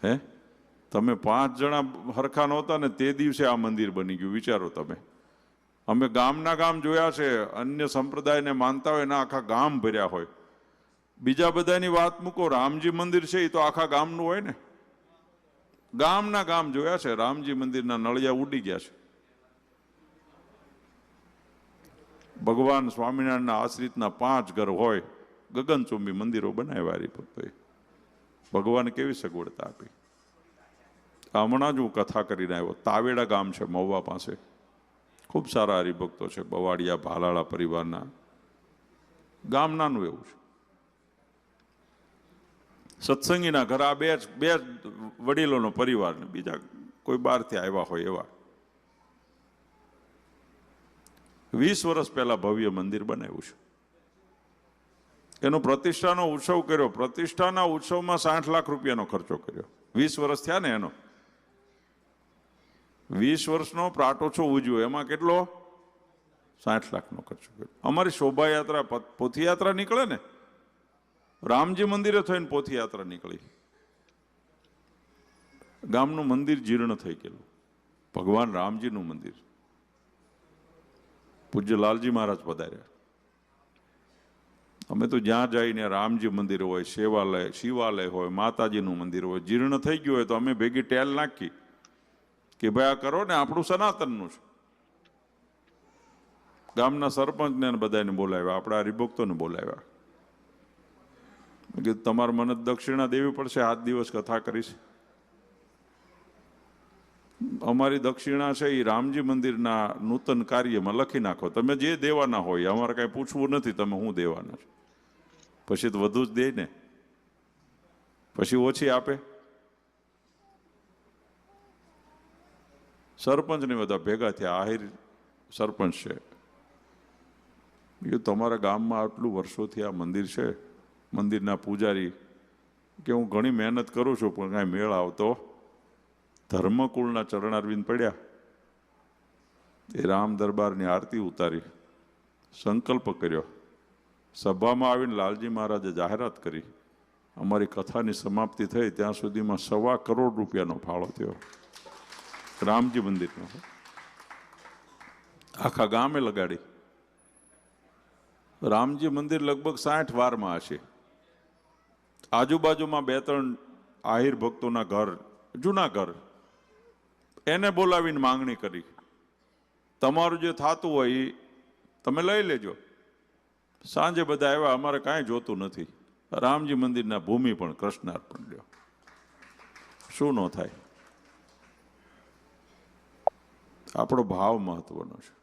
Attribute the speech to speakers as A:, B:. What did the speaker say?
A: હે તમે 5 જણા હરખા નહોતા ને તે દિવસે આ મંદિર બની ગયું. વિચારો તમે. અમે ગામના ગામ જોયા છે, અન્ય સંપ્રદાયને માનતા હોય ને આખા ગામ ભર્યા હોય. બીજા બધાની વાત મૂકો, રામજી મંદિર છે એ તો આખા ગામનું હોય ને. ગામના ગામ જોયા છે, રામજી મંદિરના નળિયા ઉડી ગયા છે. ભગવાન સ્વામિનારાયણના આશ્રિતના 5 ઘર હોય, ગગનચુંબી મંદિરો બનાવ્યા હરિભક્તોએ. ભગવાન કેવી સગવડતા આપી. હમણાં જ હું કથા કરીને આવ્યો. તાવેડા ગામ છે મહુવા પાસે, ખૂબ સારા હરિભક્તો છે, બવાડિયા ભાલાળા પરિવારના. ગામ નાનું એવું છે. સત્સંગીના ઘર આ બે વડીલોનો પરિવાર ને બીજા કોઈ બહારથી આવ્યા હોય એવા. 20 વર્ષ પહેલા ભવ્ય મંદિર બનાવ્યું છે. એનો પ્રતિષ્ઠાનો ઉત્સવ કર્યો. પ્રતિષ્ઠાના ઉત્સવમાં 60 લાખ રૂપિયાનો ખર્ચો કર્યો. 20 વર્ષ થયા ને એનો. 20 વર્ષનો પ્રાટોત્સવ ઉજવ્યો, એમાં કેટલો? 60 લાખનો ખર્ચો કર્યો. અમારી શોભાયાત્રા, પોથીયાત્રા નીકળે ને, રામજી મંદિરે થઈને પોથીયાત્રા નીકળી. ગામનું મંદિર જીર્ણ થઈ ગયેલું. ભગવાન રામજીનું મંદિર. પૂજ્ય લાલજી મહારાજ પધાર્યા. અમે તો જ્યાં જઈને રામજી મંદિર હોય, શિવાલય હોય, માતાજીનું મંદિર હોય, જીર્ણ થઈ ગયું હોય તો અમે ભેગી ટેલ નાખી કે ભાઈ આ કરો ને, આપણું સનાતનનું છે. ગામના સરપંચને બધાને બોલાવ્યા, આપણા હરિભક્તોને બોલાવ્યા. કે તમારે મને દક્ષિણા દેવી પડશે, 7 દિવસ કથા કરીશ. અમારી દક્ષિણા છે એ રામજી મંદિરના નૂતન કાર્યમાં લખી નાખો. તમે જે દેવાના હોય, અમારે કાંઈ પૂછવું નથી તમે શું દેવાના છે. પછી તો વધુ જ દે ને, પછી ઓછી આપે. સરપંચને બધા ભેગા થયા. આહિર સરપંચ છે. તમારા ગામમાં આટલું વર્ષોથી આ મંદિર છે, મંદિરના પૂજારી કે હું ઘણી મહેનત કરું છું પણ કાંઈ મેળ આવતો. ધર્મકુળના ચરણારવિંદ પડ્યા. એ રામ દરબારની આરતી ઉતારી, સંકલ્પ કર્યો. સભામાં આવીને લાલજી મહારાજે જાહેરાત કરી. અમારી કથાની સમાપ્તિ થઈ ત્યાં સુધીમાં 1.25 કરોડ રૂપિયાનો ફાળો થયો રામજી મંદિરનો. આખા ગામે લગાડી. રામજી મંદિર લગભગ 60 વારમાં હશે. આજુબાજુમાં 2-3 આહિર ભક્તોના ઘર, જૂના ઘર, એને બોલાવીને માંગણી કરી, તમારું જે થતું હોય એ તમે લઈ લેજો. સાંજે બધા આવ્યા, અમારે કાંઈ જોતું નથી, રામજી મંદિરના ભૂમિ પણ કૃષ્ણાર્પણ લ્યો. શું ન થાય? આપણો ભાવ મહત્વનો છે.